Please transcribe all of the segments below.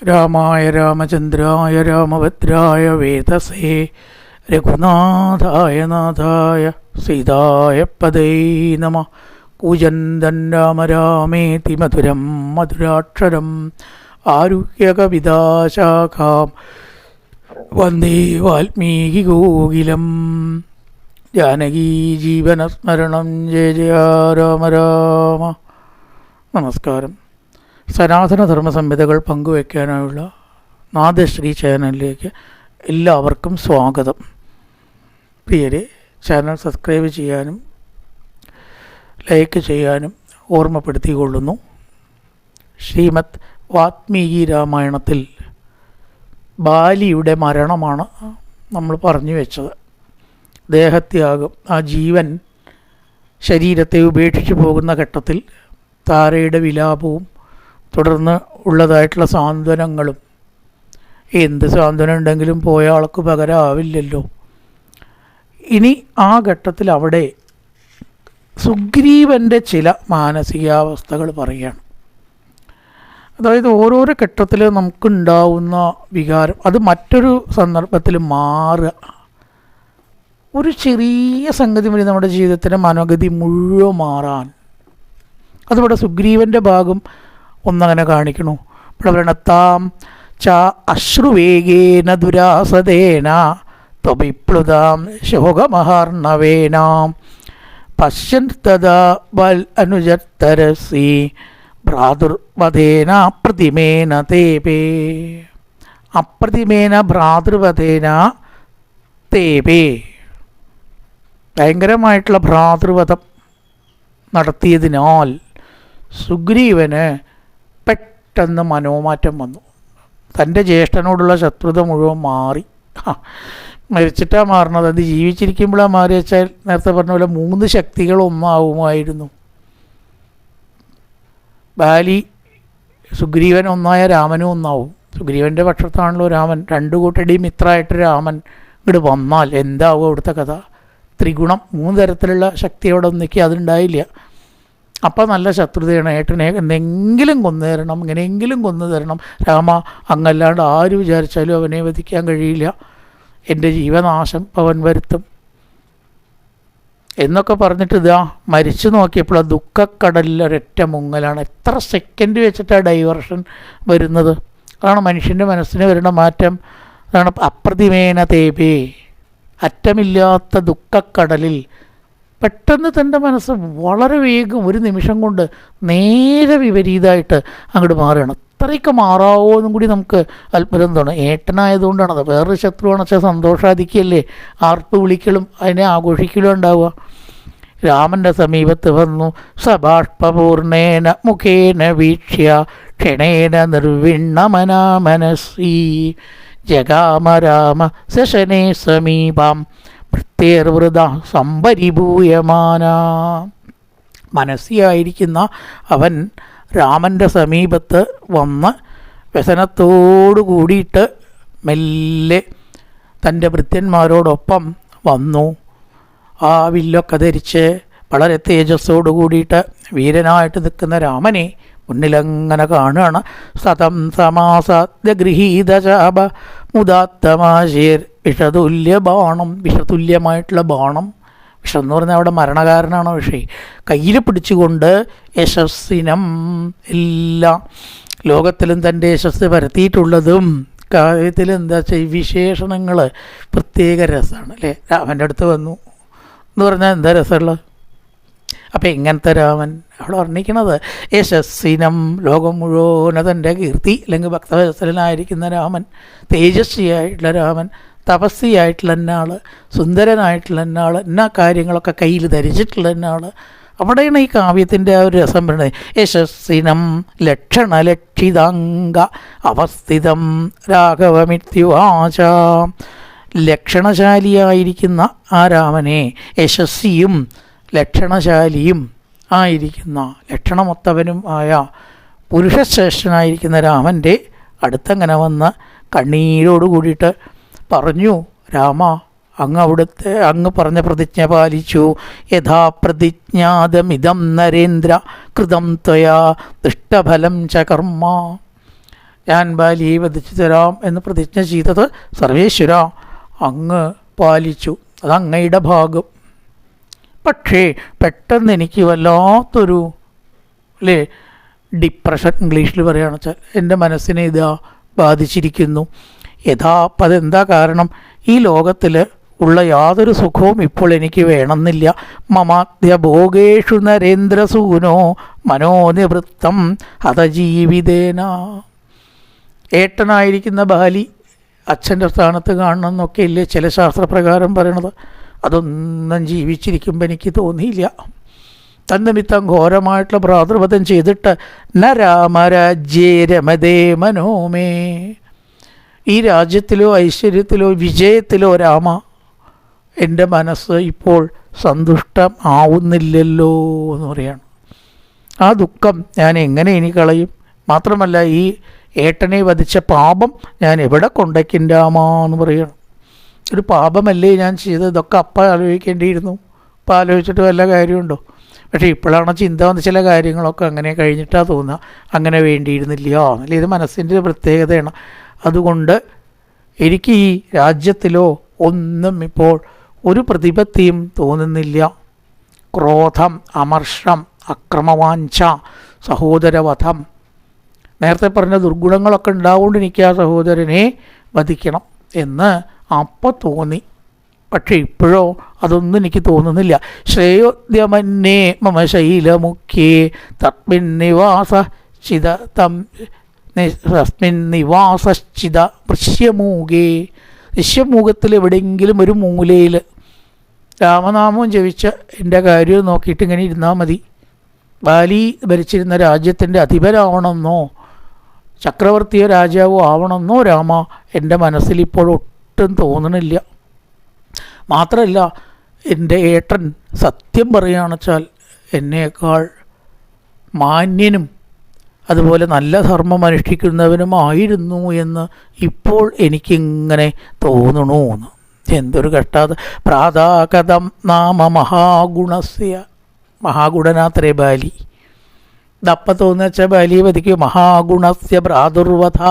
രാമായ രാമചന്ദ്രായ രാമഭദ്രായ വേദസേ രഘുനാഥായ നാഥായ സീതായ പദൈ നമഃ. കൂജന്തൻ രാമ രാമേതി മധുരം മധുരാക്ഷരം ആരുഹ്യകവിതാശാഖാം വന്ദേ വാൽമീകികോകിലം. ജാനകീ ജീവനസ്മരണം ജയ ജയ രാമ രാമ. നമസ്കാരം. സനാതനധർമ്മ സംഹിതകൾ പങ്കുവയ്ക്കാനായുള്ള നാദശ്രീ ചാനലിലേക്ക് എല്ലാവർക്കും സ്വാഗതം. പ്രിയരെ, ചാനൽ സബ്സ്ക്രൈബ് ചെയ്യാനും ലൈക്ക് ചെയ്യാനും ഓർമ്മപ്പെടുത്തിക്കൊള്ളുന്നു. ശ്രീമദ് വാത്മീകി രാമായണത്തിൽ ബാലിയുടെ മരണമാണ് നമ്മൾ പറഞ്ഞു വെച്ചത്. ദേഹത്യാഗം, ആ ജീവൻ ശരീരത്തെ ഉപേക്ഷിച്ച് പോകുന്ന ഘട്ടത്തിൽ താരയുടെ വിലാപവും തുടർന്ന് ഉള്ളതായിട്ടുള്ള സാന്ത്വനങ്ങളും. എന്ത് സാന്ത്വനം ഉണ്ടെങ്കിലും പോയ ആൾക്ക് പകരമാവില്ലല്ലോ. ഇനി ആ ഘട്ടത്തിൽ അവിടെ സുഗ്രീവൻ്റെ ചില മാനസികാവസ്ഥകൾ പറയുകയാണ്. അതായത് ഓരോരോ ഘട്ടത്തിൽ നമുക്കുണ്ടാവുന്ന വികാരം അത് മറ്റൊരു സന്ദർഭത്തിൽ മാറുക. ഒരു ചെറിയ സംഗതി മതി നമ്മുടെ ജീവിതത്തിൻ്റെ മനോഗതി മുഴുവൻ മാറാൻ. അതിവിടെ സുഗ്രീവൻ്റെ ഭാഗം ഒന്നങ്ങനെ കാണിക്കണു. ഇവിടെ വ്രണത്താം ച അശ്രുവേഗേന ദുരാസദേന ത്വവിപ്ലുതാം ശോകമഹാർണവേനാം പശ്യൻ തദാ വൽ അനുജത്തരസി ഭ്രാതൃവധേന അപ്രതിമേന തേപേ. അപ്രതിമേന ഭ്രാതൃവധേന തേപേ. ഭയങ്കരമായിട്ടുള്ള ഭ്രാതൃവധം നടത്തിയതിനാൽ സുഗ്രീവന് പെട്ടെന്ന് മനോമാറ്റം വന്നു. തൻ്റെ ജ്യേഷ്ഠനോടുള്ള ശത്രുത മുഴുവൻ മാറി. മരിച്ചിട്ടാണ് മാറണത്. അത് ജീവിച്ചിരിക്കുമ്പോഴാണ് മാറി വെച്ചാൽ നേരത്തെ പറഞ്ഞ പോലെ 3 ശക്തികളൊന്നാവുമായിരുന്നു. ബാലി സുഗ്രീവൻ ഒന്നായ രാമനും ഒന്നാവും. സുഗ്രീവൻ്റെ പക്ഷത്താണല്ലോ രാമൻ. 2 കൂട്ടരുടെയും മിത്രമായിട്ട് രാമൻ ഇങ്ങോട്ട് വന്നാൽ എന്താവും അവിടുത്തെ കഥ? ത്രിഗുണം, 3 തരത്തിലുള്ള ശക്തി അവിടെ ഒന്നിക്കുക അതുണ്ടായില്ല. അപ്പം നല്ല ശത്രുതയാണ്. ഏട്ടനെ എന്തെങ്കിലും കൊന്നു തരണം, ഇങ്ങനെയെങ്കിലും കൊന്നു തരണം രാമ, അങ്ങല്ലാണ്ട് ആര് വിചാരിച്ചാലും അവനെ വധിക്കാൻ കഴിയില്ല, എൻ്റെ ജീവനാശം അവൻ വരുത്തും എന്നൊക്കെ പറഞ്ഞിട്ട് ഇതാ മരിച്ചു നോക്കിയപ്പോൾ ആ ദുഃഖക്കടലിൽ ഒരൊറ്റ മുങ്ങലാണ്. എത്ര സെക്കൻഡ് വെച്ചിട്ടാണ് ഡൈവേർഷൻ വരുന്നത്. അതാണ് മനുഷ്യൻ്റെ മനസ്സിന് വരുന്ന മാറ്റം. അതാണ് അപ്രതിമേന തേപേ. അറ്റമില്ലാത്ത ദുഃഖക്കടലിൽ പെട്ടെന്ന് തൻ്റെ മനസ്സ് വളരെ വേഗം ഒരു നിമിഷം കൊണ്ട് നേരെ വിപരീതമായിട്ട് അങ്ങോട്ട് മാറുകയാണ്. അത്രയൊക്കെ മാറാവോ എന്നും കൂടി നമുക്ക് അത്ഭുതം തോന്നും. ഏട്ടനായതുകൊണ്ടാണത്. വേറൊരു ശത്രുവാണെന്ന് വെച്ചാൽ സന്തോഷാധിക്കല്ലേ, ആർപ്പ് വിളിക്കലും അതിനെ ആഘോഷിക്കലും ഉണ്ടാവുക. രാമൻ്റെ സമീപത്ത് വന്നു. സബാഷ്പൂർണേന മുഖേന വീക്ഷ്യ ക്ഷണേന നിർവിണ്ണമനാ മനസ്സീ ജഗാമ രാമ ശശനേ സമീപം ഭൃത്തേർവൃത സംപരിഭൂയമാന. മനസ്സിയായിരിക്കുന്ന അവൻ രാമൻ്റെ സമീപത്ത് വന്ന് വ്യസനത്തോടു കൂടിയിട്ട് മെല്ലെ തൻ്റെ ഭൃത്യന്മാരോടൊപ്പം വന്നു. ആ വില്ലൊക്കെ ധരിച്ച് വളരെ തേജസ്സോടു കൂടിയിട്ട് വീരനായിട്ട് നിൽക്കുന്ന രാമനെ മുന്നിലങ്ങനെ കാണുകയാണ്. സതം സമാസാദ്യ ഗൃഹീത ശാപ മുദാത്തമാശീർ വിഷതുല്യ ബാണം. വിഷതുല്യമായിട്ടുള്ള ബാണം. വിഷം എന്ന് പറഞ്ഞാൽ അവിടെ മരണകാരനാണോ വിഷയം. കയ്യിൽ പിടിച്ചുകൊണ്ട് യശസ്സിനം എല്ലാം ലോകത്തിലും തൻ്റെ യശസ് പരത്തിയിട്ടുള്ളതും കാര്യത്തിൽ എന്താ വെച്ചാൽ വിശേഷണങ്ങൾ പ്രത്യേക രസമാണ് അല്ലേ. രാമൻ്റെ അടുത്ത് വന്നു എന്ന് പറഞ്ഞാൽ എന്താ രസമുള്ളത്. അപ്പം ഇങ്ങനത്തെ രാമൻ അവിടെ വർണ്ണിക്കണത് യശസ്സിനം, ലോകം മുഴുവൻ തൻ്റെ കീർത്തി അല്ലെങ്കിൽ ഭക്തവത്സലനായിരിക്കുന്ന രാമൻ, തേജസ്വിയായിട്ടുള്ള രാമൻ, തപസ്വിയായിട്ടുള്ള എന്നാൾ, സുന്ദരനായിട്ടുള്ള എന്നാൾ, എന്നാ കാര്യങ്ങളൊക്കെ കയ്യിൽ ധരിച്ചിട്ടുള്ള എന്നാൾ. അവിടെയാണ് ഈ കാവ്യത്തിൻ്റെ ആ ഒരു രസം പറയുന്നത്. യശസ്സിനം ലക്ഷണലക്ഷിതാംഗ അവസ്ഥിതം രാഘവമിത്യുവാച. ലക്ഷണശാലിയായിരിക്കുന്ന ആ രാമനെ, യശസ്വിയും ലക്ഷണശാലിയും ആയിരിക്കുന്ന ലക്ഷണമൊത്തവനും ആയ പുരുഷശ്രേഷ്ഠനായിരിക്കുന്ന രാമൻ്റെ അടുത്തങ്ങനെ വന്ന് കണ്ണീരോട് കൂടിയിട്ട് പറഞ്ഞു, രാമ, അങ്ങ് പറഞ്ഞ പ്രതിജ്ഞ പാലിച്ചു. യഥാ പ്രതിജ്ഞാതമിതം നരേന്ദ്ര കൃതം ത്വയാ ദൃഷ്ടഫലം ച കർമ്മ. ഞാൻ ബാലിയെ വധിച്ചു തരാം എന്ന് പ്രതിജ്ഞ ചെയ്തത് സർവേശ്വര അങ്ങ് പാലിച്ചു. അത് അങ്ങയുടെ ഭാഗം. പക്ഷേ പെട്ടെന്ന് എനിക്ക് വല്ലാത്തൊരു ഡിപ്രഷൻ, ഇംഗ്ലീഷിൽ പറയുകയാണെന്ന് വെച്ചാൽ എൻ്റെ മനസ്സിനെ ഇതാ ബാധിച്ചിരിക്കുന്നു. അപ്പം അതെന്താ കാരണം? ഈ ലോകത്തിൽ ഉള്ള യാതൊരു സുഖവും ഇപ്പോൾ എനിക്ക് വേണമെന്നില്ല. മമാദ്യ ഭോഗേഷു നരേന്ദ്രസൂനോ മനോനിവൃത്തം ഹതജീവിതേന. ഏട്ടനായിരിക്കുന്ന ബാലി അച്ഛൻ്റെ സ്ഥാനത്ത് കാണണമെന്നൊക്കെ ഇല്ലേ ചില ശാസ്ത്രപ്രകാരം പറയണത്. അതൊന്നും ജീവിച്ചിരിക്കുമ്പോൾ എനിക്ക് തോന്നിയില്ല. തന്നിമിത്തം ഘോരമായിട്ടുള്ള ഭ്രാതൃവധം ചെയ്തിട്ട് ന രാമരാജ്യേ രമതേ മനോമേ. ഈ രാജ്യത്തിലോ ഐശ്വര്യത്തിലോ വിജയത്തിലോ രാമ എൻ്റെ മനസ്സ് ഇപ്പോൾ സന്തുഷ്ടം ആവുന്നില്ലല്ലോ എന്ന് പറയാണ്. ആ ദുഃഖം ഞാൻ എങ്ങനെ ഇനി കളയും? മാത്രമല്ല ഈ ഏട്ടനെ വധിച്ച പാപം ഞാൻ എവിടെ കൊണ്ടയ്ക്കും രാമാന്ന് പറയുകയാണ്. ഒരു പാപമല്ലേ ഞാൻ ചെയ്തത്? ഇതൊക്കെ അപ്പം ആലോചിക്കേണ്ടിയിരുന്നു. അപ്പം ആലോചിച്ചിട്ട് വല്ല കാര്യമുണ്ടോ? പക്ഷേ ഇപ്പോഴാണ് ചിന്ത വന്ന ചില കാര്യങ്ങളൊക്കെ അങ്ങനെ കഴിഞ്ഞിട്ടാണ് തോന്നുക അങ്ങനെ വേണ്ടിയിരുന്നില്ല എന്നല്ല. ഇത് മനസ്സിൻ്റെ ഒരു പ്രത്യേകതയാണ്. അതുകൊണ്ട് എനിക്ക് ഈ രാജ്യത്തിലോ ഒന്നും ഇപ്പോൾ ഒരു പ്രതിപത്തിയും തോന്നുന്നില്ല. ക്രോധം, അമർഷം, അക്രമവാഞ്ച, സഹോദരവധം, നേരത്തെ പറഞ്ഞ ദുർഗുണങ്ങളൊക്കെ ഉണ്ടാവുകൊണ്ട് എനിക്ക് ആ സഹോദരനെ വധിക്കണം എന്ന് അപ്പോൾ തോന്നി. പക്ഷേ ഇപ്പോഴോ അതൊന്നും എനിക്ക് തോന്നുന്നില്ല. ശ്രേയോദ്യമന്യേ മമ ശൈലമുഖ്യേ തസ്മിൻ നിവാസശ്ചിത ദൃശ്യമൂകേ. ദൃശ്യമൂകത്തിൽ എവിടെയെങ്കിലും ഒരു മൂലയിൽ രാമനാമവും ജപിച്ച് എൻ്റെ കാര്യം നോക്കിയിട്ട് ഇങ്ങനെ ഇരുന്നാൽ മതി. ബാലി ഭരിച്ചിരുന്ന രാജ്യത്തിൻ്റെ അധിപരാവണമെന്നോ ചക്രവർത്തിയോ രാജാവോ ആവണമെന്നോ രാമ എൻ്റെ മനസ്സിൽ ഇപ്പോൾ ഒട്ടും തോന്നണില്ല. മാത്രമല്ല എൻ്റെ ഏട്ടൻ സത്യം പറയുകയാണെന്ന് വെച്ചാൽ എന്നേക്കാൾ മാന്യനും അതുപോലെ നല്ല ധർമ്മം അനുഷ്ഠിക്കുന്നവനുമായിരുന്നു എന്ന് ഇപ്പോൾ എനിക്കിങ്ങനെ തോന്നണു എന്ന്. എന്തൊരു കഷ്ടാത്. പ്രാതാകഥം നാമ മഹാഗുണസ്യ. മഹാഗുണനാത്രേ ബാലി. ഇതപ്പം തോന്നുന്ന വെച്ചാൽ ബാലിയെ വധിക്കുക. മഹാഗുണസ്യ ഭ്രാതുർവധ.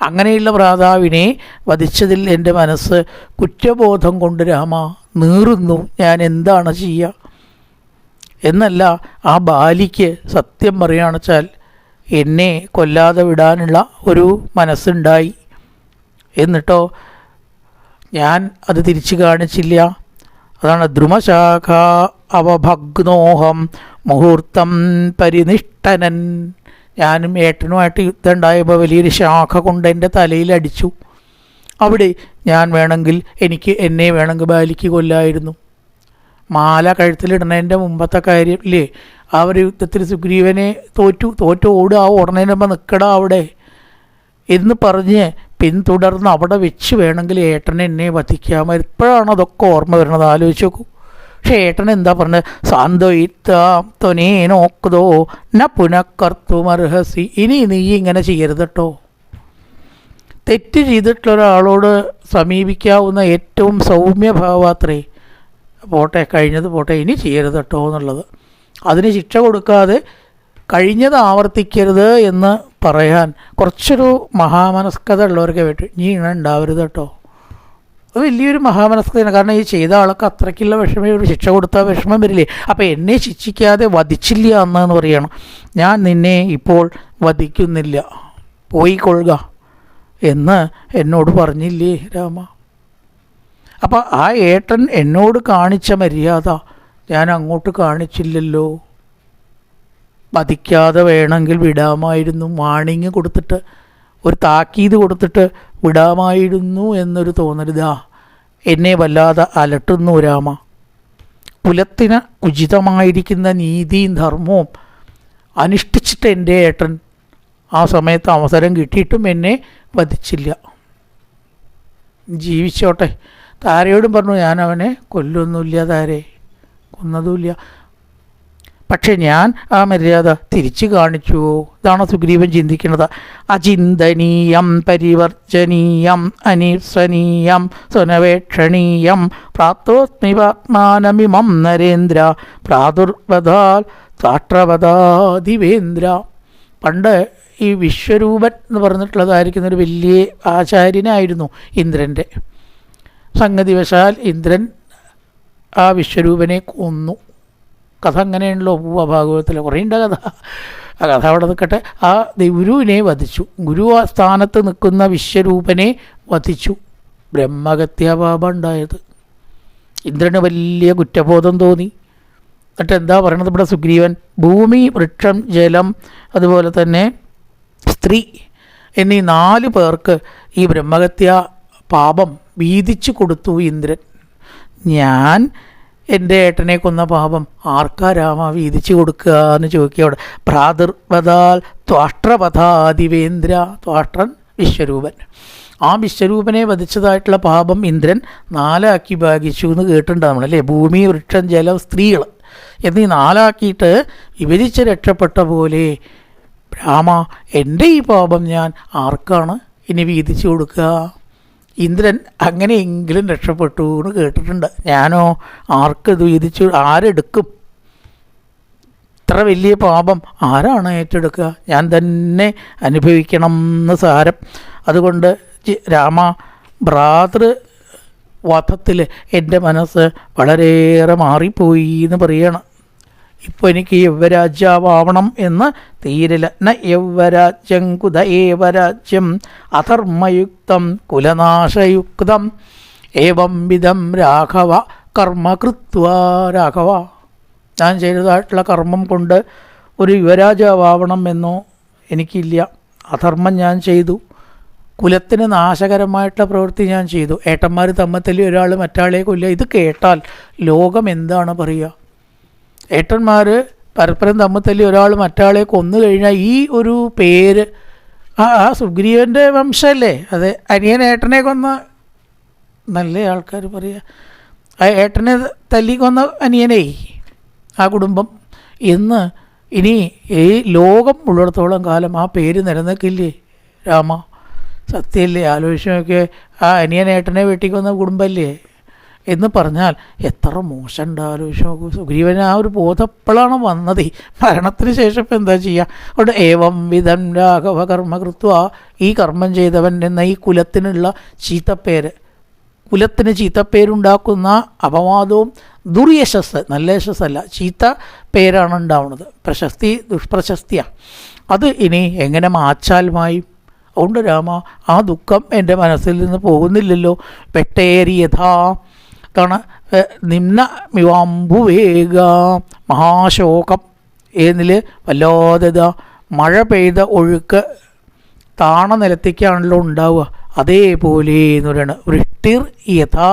അങ്ങനെയുള്ള ഭ്രാതാവിനെ വധിച്ചതിൽ എൻ്റെ മനസ്സ് കുറ്റബോധം കൊണ്ട് രാമ നീറുന്നു. ഞാൻ എന്താണ് ചെയ്യുക എന്നല്ല, ആ ബാലിക്ക് സത്യം പറയുകയാണെന്ന് വെച്ചാൽ എന്നെ കൊല്ലാതെ വിടാനുള്ള ഒരു മനസ്സുണ്ടായി. എന്നിട്ടോ ഞാൻ അത് തിരിച്ചു കാണിച്ചില്ല. അതാണ് ദ്രുമശാഖ അവഭഗ്നോഹം മുഹൂർത്തം പരിനിഷ്ഠനൻ. ഞാനും ഏട്ടനുമായിട്ട് യുദ്ധം ഉണ്ടായപ്പോൾ വലിയൊരു ശാഖ കൊണ്ട് എൻ്റെ തലയിൽ അടിച്ചു. അവിടെ ഞാൻ വേണമെങ്കിൽ എന്നെ വേണമെങ്കിൽ ബാലിക്ക് കൊല്ലായിരുന്നു. മാല കഴുത്തിലിടണതിൻ്റെ മുമ്പത്തെ കാര്യം ഇല്ലേ, ആ ഒരു യുദ്ധത്തിൽ സുഗ്രീവനെ തോറ്റു ഓടുക, ആ ഉടനേനുമ്പോൾ നിൽക്കടാ അവിടെ എന്ന് പറഞ്ഞ് പിന്തുടർന്ന് അവിടെ വെച്ച് വേണമെങ്കിൽ ഏട്ടനെ എന്നെ വധിക്കാം. ഇപ്പോഴാണ് അതൊക്കെ ഓർമ്മ വരുന്നത്. ആലോചിച്ച് നോക്കൂ. പക്ഷേ ഏട്ടൻ എന്താ പറഞ്ഞത്? സാന്ത്വയിത്തോനേനോക്തോ ന പുനഃകർത്തുമർഹസി. ഇനി നീ ഇങ്ങനെ ചെയ്യരുത് കേട്ടോ. തെറ്റ് ചെയ്തിട്ടുള്ള ഒരാളോട് സമീപിക്കാവുന്ന ഏറ്റവും സൗമ്യഭാവാത്രേ. പോട്ടെ, കഴിഞ്ഞത് പോട്ടെ, ഇനി ചെയ്യരുത് കേട്ടോ എന്നുള്ളത്. അതിന് ശിക്ഷ കൊടുക്കാതെ കഴിഞ്ഞത് ആവർത്തിക്കരുത് എന്ന് പറയാൻ കുറച്ചൊരു മഹാമനസ്കത ഉള്ളവർക്ക് പറ്റും. നീ ഇങ്ങനെ ഉണ്ടാവരുത് കേട്ടോ. അത് വലിയൊരു മഹാമനസ്കതയാണ്. കാരണം ഈ ചെയ്ത ആൾക്ക് അത്രയ്ക്കുള്ള വിഷമം, ഒരു ശിക്ഷ കൊടുത്താൽ വിഷമം വരില്ലേ. അപ്പോൾ എന്നെ ശിക്ഷിക്കാതെ വധിച്ചില്ല എന്ന് പറയണം. ഞാൻ നിന്നെ ഇപ്പോൾ വധിക്കുന്നില്ല, പോയിക്കൊള്ളുക എന്ന് എന്നോട് പറഞ്ഞില്ലേ രാമ. അപ്പോൾ ആ ഏട്ടൻ എന്നോട് കാണിച്ച മര്യാദ ഞാൻ അങ്ങോട്ട് കാണിച്ചില്ലല്ലോ. വധിക്കാതെ വേണമെങ്കിൽ വിടാമായിരുന്നു. വാണിങ് കൊടുത്തിട്ട്, ഒരു താക്കീത് കൊടുത്തിട്ട് വിടാമായിരുന്നു എന്നൊരു തോന്നരുതാ എന്നെ വല്ലാതെ അലട്ടുന്നു രാമ. കുലത്തിന് ഉചിതമായിരിക്കുന്ന നീതിയും ധർമ്മവും അനുഷ്ഠിച്ചിട്ട് എൻ്റെ ഏട്ടൻ ആ സമയത്ത് അവസരം കിട്ടിയിട്ടും എന്നെ വധിച്ചില്ല. ജീവിച്ചോട്ടെ. താരയോടും പറഞ്ഞു, ഞാൻ അവനെ കൊല്ലൊന്നുമില്ല, താരെ കൊന്നതുമില്ല. പക്ഷെ ഞാൻ ആ മര്യാദ തിരിച്ചു കാണിച്ചു. ഇതാണ് സുഗ്രീവൻ ചിന്തിക്കുന്നത്. അചിന്തനീയം പരിവർജനീയം അനീർസനീയം സുനവേക്ഷണീയം പ്രാപ്തോസ്മിപാത്മാനമിമം നരേന്ദ്ര പ്രാദുർവധാൽ സാഷ്ട്രവധാദിവേന്ദ്ര. പണ്ട് ഈ വിശ്വരൂപൻ എന്ന് പറഞ്ഞിട്ടുള്ളതായിരിക്കുന്ന ഒരു വലിയ ആചാര്യനായിരുന്നു ഇന്ദ്രൻ്റെ. സംഗതിവശാൽ ഇന്ദ്രൻ ആ വിശ്വരൂപനെ കൊന്നു. കഥ അങ്ങനെയാണല്ലോ ഭാഗവതത്തിൽ കുറേ ഉണ്ട് കഥ. ആ കഥ അവിടെ നിൽക്കട്ടെ. ആ ഗുരുവിനെ വധിച്ചു. ഗുരു ആ സ്ഥാനത്ത് നിൽക്കുന്ന വിശ്വരൂപനെ വധിച്ചു. ബ്രഹ്മഹത്യാപാപം ഉണ്ടായത്. ഇന്ദ്രന് വലിയ കുറ്റബോധം തോന്നി. എന്നിട്ട് എന്താ പറയണത് ഇവിടെ സുഗ്രീവൻ? ഭൂമി, വൃക്ഷം, ജലം, അതുപോലെ തന്നെ സ്ത്രീ എന്നീ 4 പേർക്ക് ഈ ബ്രഹ്മഹത്യാ പാപം വീതിച്ചു കൊടുത്തു ഇന്ദ്രൻ. ഞാൻ എൻ്റെ ഏട്ടനെ കൊന്ന പാപം ആർക്കാ രാമ വീതിച്ചു കൊടുക്കുക എന്ന് ചോദിക്കുക അവിടെ. ഭ്രാതൃവതാൽ ത്വാഷ്ട്രപഥാദിവേന്ദ്ര. ത്വാഷ്ട്രൻ വിശ്വരൂപൻ. ആ വിശ്വരൂപനെ വധിച്ചതായിട്ടുള്ള പാപം ഇന്ദ്രൻ 4 ആക്കി ഭാഗിച്ചു എന്ന് കേട്ടിട്ടുണ്ട് നമ്മളല്ലേ. ഭൂമി, വൃക്ഷം, ജലം, സ്ത്രീകൾ എന്നീ 4 ആക്കിയിട്ട് വിഭജിച്ച് രക്ഷപ്പെട്ട പോലെ രാമ എൻ്റെ ഈ പാപം ഞാൻ ആർക്കാണ് ഇനി വീതിച്ചു കൊടുക്കുക? ഇന്ദ്രൻ അങ്ങനെയെങ്കിലും രക്ഷപ്പെട്ടു എന്ന് കേട്ടിട്ടുണ്ട്. ഞാനോ ആർക്ക് ഇത് വീതിച്ചു? ആരെടുക്കും? ഇത്ര വലിയ പാപം ആരാണ് ഏറ്റെടുക്കുക? ഞാൻ തന്നെ അനുഭവിക്കണം എന്ന് സാരം. അതുകൊണ്ട് രാമ, ഭ്രാതൃവധത്തിൽ എൻ്റെ മനസ്സ് വളരെയേറെ മാറിപ്പോയി എന്ന് പറയണം. ഇപ്പോൾ എനിക്ക് യൗവരാജ്യമാവണം എന്ന് തീരില്ല. ന യൗവരാജ്യം കുത ഏവരാജ്യം അധർമ്മയുക്തം കുലനാശയുക്തം ഏവം വിധം രാഘവ കർമ്മ കൃത്വ. രാഘവ, ഞാൻ ചെയ്തതായിട്ടുള്ള കർമ്മം കൊണ്ട് ഒരു യുവരാജാവണം എന്നോ എനിക്കില്ല. അധർമ്മം ഞാൻ ചെയ്തു. കുലത്തിന് നാശകരമായിട്ടുള്ള പ്രവൃത്തി ഞാൻ ചെയ്തു. ഏട്ടന്മാർ തമ്മിൽ ഒരാൾ മറ്റാളെ കൊല്ലുക. ഇത് കേട്ടാൽ ലോകം എന്താണ് പറയുക? ഏട്ടന്മാർ പരസ്പരം തമ്മിൽ ഒരാൾ മറ്റാളെ കൊന്നു കഴിഞ്ഞാൽ ഈ ഒരു പേര് ആ സുഗ്രീവൻ്റെ വംശമല്ലേ? അതെ, അനിയൻ ഏട്ടനെ കൊന്ന നല്ല ആൾക്കാർ പറയുക. ആ ഏട്ടനെ തല്ലിക്കൊന്ന അനിയനേ ആ കുടുംബം എന്ന് ഇനി ഈ ലോകം ഉള്ളിടത്തോളം കാലം ആ പേര് നിലനിൽക്കില്ലേ രാമ? സത്യമല്ലേ? ആലോചിച്ചൊക്കെ ആ അനിയനേട്ടനെ വെട്ടിക്കൊന്ന കുടുംബമല്ലേ എന്ന് പറഞ്ഞാൽ എത്ര മോശമുണ്ട്. ആലോചിച്ച് നോക്കൂ. സുഗ്രീവന് ആ ഒരു ബോധം എപ്പോഴാണ് വന്നത്? മരണത്തിന് ശേഷം ഇപ്പം എന്താ ചെയ്യുക? അവിടെ ഏവം വിധം രാഘവ കർമ്മ കൃത്വ. ഈ കർമ്മം ചെയ്തവൻ എന്ന ഈ കുലത്തിനുള്ള ചീത്തപ്പേര്, കുലത്തിന് ചീത്തപ്പേരുണ്ടാക്കുന്ന അപവാദവും ദുർയശസ്, നല്ല യശസ്സല്ല, ചീത്ത പേരാണ് ഉണ്ടാവുന്നത്. പ്രശസ്തി ദുഷ്പ്രശസ്തിയാണ്. അത് ഇനി എങ്ങനെ മാച്ചാൽമായി? അതുകൊണ്ട് രാമ, ആ ദുഃഖം എൻ്റെ മനസ്സിൽ നിന്ന് പോകുന്നില്ലല്ലോ. വെട്ടേറിയഥാ താണ് നിമ്ന മിവാംബുവേഗ. മഹാശോകം എന്നിൽ വല്ലാതെ മഴ പെയ്ത ഒഴുക്ക് താണ നിലത്തേക്കാണല്ലോ ഉണ്ടാവുക. അതേപോലെ എന്ന് പറയുന്നത് വൃഷ്ടിർ യഥാ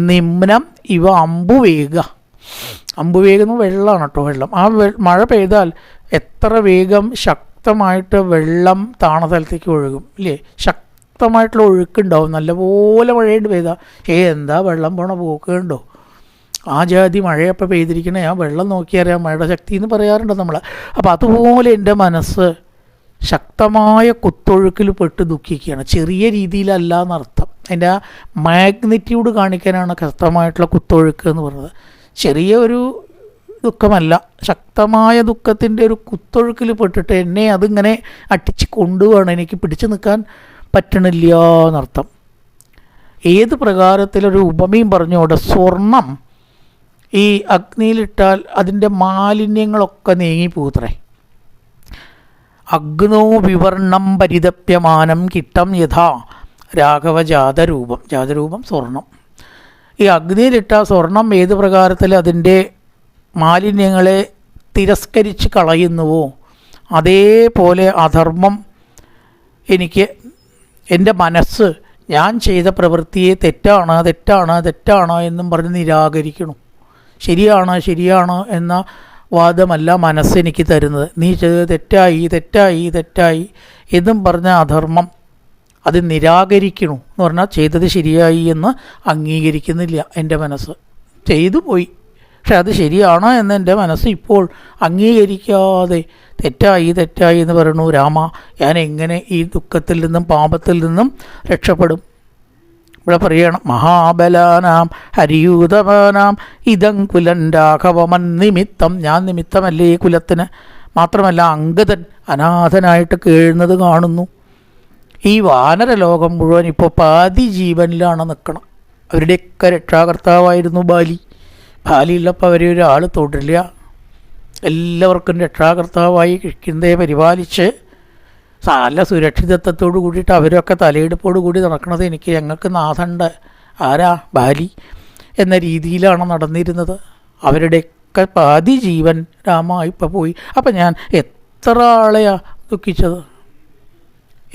നിമ്നം ഇവ അമ്പുവേഗ. അമ്പുവേഗം വെള്ളമാണ് കേട്ടോ. വെള്ളം ആ മഴ പെയ്താൽ എത്ര വേഗം ശക്തമായിട്ട് വെള്ളം താണ സ്ഥലത്തേക്ക് ഒഴുകും ഇല്ലേ? ശക്തമായിട്ടുള്ള ഒഴുക്കുണ്ടാവും. നല്ലപോലെ മഴയായിട്ട് പെയ്താൽ എന്താ വെള്ളം പോണ പോക്കുണ്ടോ? ആ ജാതി മഴയപ്പോൾ പെയ്തിരിക്കണേ. ആ വെള്ളം നോക്കിയറിയാം മഴയുടെ ശക്തി എന്ന് പറയാറുണ്ട് നമ്മൾ. അപ്പോൾ അതുപോലെ എൻ്റെ മനസ്സ് ശക്തമായ കുത്തൊഴുക്കിൽ പെട്ട് ദുഃഖിക്കുകയാണ്. ചെറിയ രീതിയിലല്ല എന്നർത്ഥം. അതിൻ്റെ ആ മാഗ്നിറ്റ്യൂഡ് കാണിക്കാനാണ് ശക്തമായിട്ടുള്ള കുത്തൊഴുക്ക് എന്ന് പറയുന്നത്. ചെറിയ ഒരു ദുഃഖമല്ല, ശക്തമായ ദുഃഖത്തിൻ്റെ ഒരു കുത്തൊഴുക്കിൽ പെട്ടിട്ട് എന്നെ അതിങ്ങനെ അട്ടിച്ച് കൊണ്ടുപോകണം. എനിക്ക് പിടിച്ചു നിൽക്കാൻ പറ്റണില്ല എന്നർത്ഥം. ഏത് പ്രകാരത്തിലൊരു ഉപമയും പറഞ്ഞോടെ സ്വർണം ഈ അഗ്നിയിലിട്ടാൽ അതിൻ്റെ മാലിന്യങ്ങളൊക്കെ നീങ്ങിപ്പോത്രേ. അഗ്നോ വിവർണം പരിതപ്യമാനം കിട്ടം യഥാ രാഘവ ജാതരൂപം. ജാതരൂപം സ്വർണം. ഈ അഗ്നിയിലിട്ട സ്വർണം ഏത് പ്രകാരത്തിൽ അതിൻ്റെ മാലിന്യങ്ങളെ തിരസ്കരിച്ച് കളയുന്നുവോ അതേപോലെ അധർമ്മം എനിക്ക് എൻ്റെ മനസ്സ് ഞാൻ ചെയ്ത പ്രവൃത്തിയെ തെറ്റാണ് തെറ്റാണ് തെറ്റാണ് എന്നും പറഞ്ഞ് നിരാകരിക്കണം. ശരിയാണ് ശരിയാണ് എന്ന വാദമല്ല മനസ്സെനിക്ക് തരുന്നത്. നീ ചെയ്തത് തെറ്റായി തെറ്റായി തെറ്റായി എന്നും പറഞ്ഞ അധർമ്മം അത് നിരാകരിക്കണു എന്ന് പറഞ്ഞാൽ ചെയ്തത് ശരിയായി എന്ന് അംഗീകരിക്കുന്നില്ല എൻ്റെ മനസ്സ്. ചെയ്തു പോയി, പക്ഷെ അത് ശരിയാണ് എന്ന് എൻ്റെ മനസ്സ് ഇപ്പോൾ അംഗീകരിക്കാതെ തെറ്റായി തെറ്റായി എന്ന് പറയണു. രാമ, ഞാൻ എങ്ങനെ ഈ ദുഃഖത്തിൽ നിന്നും പാപത്തിൽ നിന്നും രക്ഷപ്പെടും? ഇവിടെ പറയണം, മഹാബലാനാം ഹരിയൂതമാനാം ഇതം കുലൻ രാഘവമൻ നിമിത്തം. ഞാൻ നിമിത്തമല്ലേ ഈ കുലത്തിന്? മാത്രമല്ല അംഗദൻ അനാഥനായിട്ട് കേഴുന്നത് കാണുന്നു. ഈ വാനര ലോകം മുഴുവൻ ഇപ്പോൾ പാതി ജീവനിലാണ് നിൽക്കണം. അവരുടെയൊക്കെ രക്ഷാകർത്താവായിരുന്നു ബാലി. ബാലിയുള്ളപ്പോൾ അവരെ ഒരാൾ തൊടില്ല. എല്ലാവർക്കും രക്ഷാകർത്താവായി കിഷ്കിന്ധയെ പരിപാലിച്ച് നല്ല സുരക്ഷിതത്വത്തോട് കൂടിയിട്ട് അവരൊക്കെ തലയെടുപ്പോട് കൂടി നടക്കുന്നത് ഞങ്ങൾക്ക് നാഥണ്ട്, ആരാ ബാലി എന്ന രീതിയിലാണ് നടന്നിരുന്നത്. അവരുടെയൊക്കെ പാതി ജീവൻ രാമ ഇപ്പം പോയി. അപ്പം ഞാൻ എത്ര ആളെയാ ദുഃഖിച്ചത്?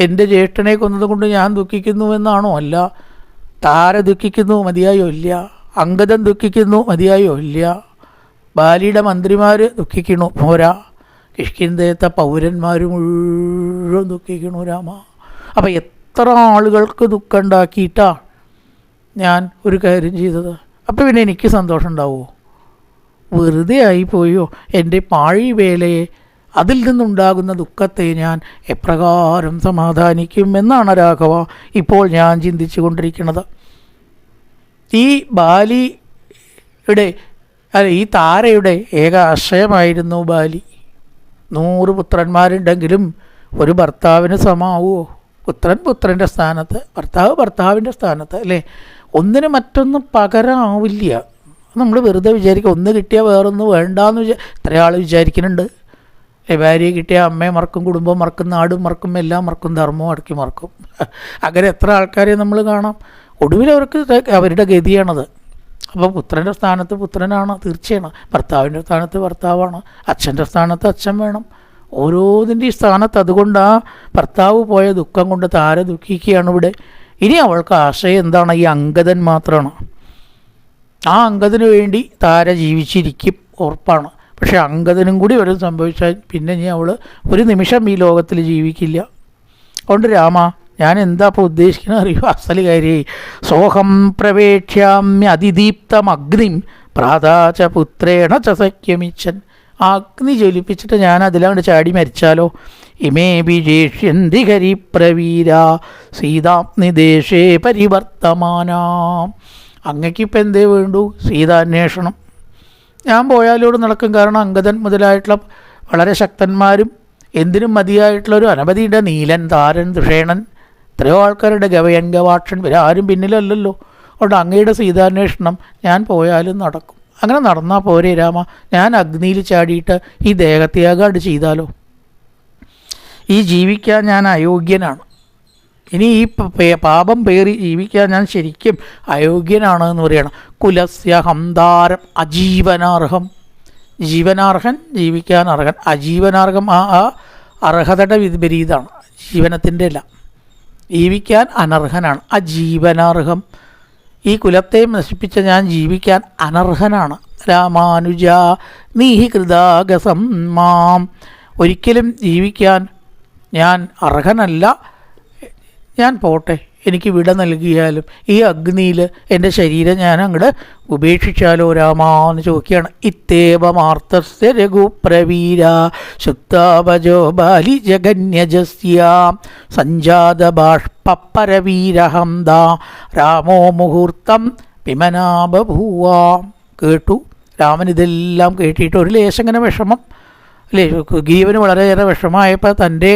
എൻ്റെ ജ്യേഷ്ഠനെ കൊന്നത് കൊണ്ട് ഞാൻ ദുഃഖിക്കുന്നുവെന്നാണോ? അല്ല. താര ദുഃഖിക്കുന്നു, മതിയായോ? ഇല്ല. അംഗദൻ ദുഃഖിക്കുന്നു, മതിയായോ? ഇല്ല. ബാലിയുടെ മന്ത്രിമാർ ദുഃഖിക്കണു, പോരാ. കിഷ്കിന്ധയത്തെ പൗരന്മാർ മുഴുവൻ ദുഃഖിക്കണു രാമ. അപ്പം എത്ര ആളുകൾക്ക് ദുഃഖം ഉണ്ടാക്കിയിട്ടാണ് ഞാൻ ഒരു കാര്യം ചെയ്തത്. അപ്പം പിന്നെ എനിക്ക് സന്തോഷം ഉണ്ടാവുമോ? വെറുതെ ആയിപ്പോയോ എൻ്റെ പാഴി വേലയെ? അതിൽ നിന്നുണ്ടാകുന്ന ദുഃഖത്തെ ഞാൻ എപ്രകാരം സമാധാനിക്കും എന്നാണ് രാഘവ ഇപ്പോൾ ഞാൻ ചിന്തിച്ചു കൊണ്ടിരിക്കുന്നത്. ഈ ബാലിയുടെ ഈ താരയുടെ ഏക ആശയമായിരുന്നു ബാലി. 100 പുത്രന്മാരുണ്ടെങ്കിലും ഒരു ഭർത്താവിന് സമാവുമോ? പുത്രൻ പുത്രൻ്റെ സ്ഥാനത്ത്, ഭർത്താവ് ഭർത്താവിൻ്റെ സ്ഥാനത്ത്, അല്ലേ? ഒന്നിന് മറ്റൊന്നും പകരമാവില്ല. നമ്മൾ വെറുതെ വിചാരിക്കുക ഒന്ന് കിട്ടിയാൽ വേറൊന്ന് വേണ്ടാന്ന് എത്ര ആൾ വിചാരിക്കുന്നുണ്ട്. ഭാര്യയെ കിട്ടിയ അമ്മയെ മറക്കും, കുടുംബം മറക്കും, നാടും മറക്കും, എല്ലാം മറക്കും, ധർമ്മവും അടക്കി മറക്കും. അങ്ങനെ എത്ര ആൾക്കാരെ നമ്മൾ കാണാം. ഒടുവിൽ അവർക്ക് അവരുടെ ഗതിയാണത്. അപ്പോൾ പുത്രൻ്റെ സ്ഥാനത്ത് പുത്രനാണ്, തീർച്ചയാണ്. ഭർത്താവിൻ്റെ സ്ഥാനത്ത് ഭർത്താവാണ്. അച്ഛൻ്റെ സ്ഥാനത്ത് അച്ഛൻ വേണം. ഓരോതിൻ്റെ സ്ഥാനത്ത്. അതുകൊണ്ട് ആ ഭർത്താവ് പോയ ദുഃഖം കൊണ്ട് താര ദുഃഖിക്കുകയാണ് ഇവിടെ. ഇനി അവൾക്ക് ആശയം എന്താണ്? ഈ അംഗദൻ മാത്രമാണ്. ആ അംഗദന് വേണ്ടി താര ജീവിച്ചിരിക്കും, ഉറപ്പാണ്. പക്ഷേ അംഗദനും കൂടി വരും സംഭവിച്ചാൽ പിന്നെ ഇനി അവൾ ഒരു നിമിഷം ഈ ലോകത്തിൽ ജീവിക്കില്ല. അതുകൊണ്ട് രാമ, ഞാൻ എന്താ ഇപ്പോൾ ഉദ്ദേശിക്കുന്നത് അറിയോ? അസല് കാര്യമായി. സോഹം പ്രവേക്ഷ്യാമ്യ അതിദീപ്തമഗ്നിം പ്രാതാച പുത്രേണ ച സഖ്യമിച്ഛൻ. ആ അഗ്നി ജ്വലിപ്പിച്ചിട്ട് ഞാൻ അതിലാണ്ട് ചാടി മരിച്ചാലോ? ഇമേ വിജേഷ്യന്തി ഹരിപ്രവീര സീതാഗ്നിദേശേ പരിവർത്തമാനാം. അങ്ങക്കിപ്പോൾ എന്തേ വേണ്ടു? സീതാന്വേഷണം. ഞാൻ പോയാലോട് നടക്കും. കാരണം അംഗദൻ മുതലായിട്ടുള്ള വളരെ ശക്തന്മാരും എന്തിനും മതിയായിട്ടുള്ളൊരു അനവധിയുടെ നീലൻ, താരൻ, ദുഷേണൻ, എത്രയോ ആൾക്കാരുടെ ഗവയൻ, ഗവാക്ഷൻ, ഇവരാരും പിന്നിലല്ലല്ലോ. അതുകൊണ്ട് അങ്ങയുടെ സീതാന്വേഷണം ഞാൻ പോയാലും നടക്കും. അങ്ങനെ നടന്നാൽ പോരെ രാമ? ഞാൻ അഗ്നിയിൽ ചാടിയിട്ട് ഈ ദേഹത്യാഗാട് ചെയ്താലോ? ഈ ജീവിക്കാൻ ഞാൻ അയോഗ്യനാണ്. ഇനി ഈ പാപം പേറി ജീവിക്കാൻ ഞാൻ ശരിക്കും അയോഗ്യനാണ് എന്ന് പറയണം. കുലസ്യ ഹംതാരം അജീവനാർഹം. ജീവനാർഹൻ, ജീവിക്കാൻ അർഹൻ. അജീവനാർഹം ആ അർഹതയുടെ വിപരീതമാണ്. ജീവനത്തിൻ്റെ അല്ല. ജീവിക്കാൻ അനർഹനാണ്. അജീവനാർഹം. ഈ കുലത്തെ നശിപ്പിച്ച ഞാൻ ജീവിക്കാൻ അനർഹനാണ്. രാമാനുജ നീഹി കൃതാഗസം മാം. ഒരിക്കലും ജീവിക്കാൻ ഞാൻ അർഹനല്ല. ഞാൻ പോട്ടെ, എനിക്ക് വിട നൽകിയാലും ഈ അഗ്നിയിൽ എൻ്റെ ശരീരം ഞാൻ അങ്ങോട്ട് ഉപേക്ഷിച്ചാലോ രാമാന്ന് ചോദിക്കുകയാണ്. ഇത്തേവമാർത്തസ്യ രഘുപ്രവീര ശുക്താവജോ ബാലി ജഗന്യജസ്യാം സഞ്ജാത ബാഷ്പരവീരഹംദാ രാമോ മുഹൂർത്തം പിമനാബഭൂവാം. കേട്ടു രാമൻ ഇതെല്ലാം കേട്ടിട്ട് ഒരു ലേശം ഇങ്ങനെ വിഷമം, അല്ലേ? സുഗ്രീവന് വളരെയേറെ വിഷമമായപ്പോൾ തൻ്റെ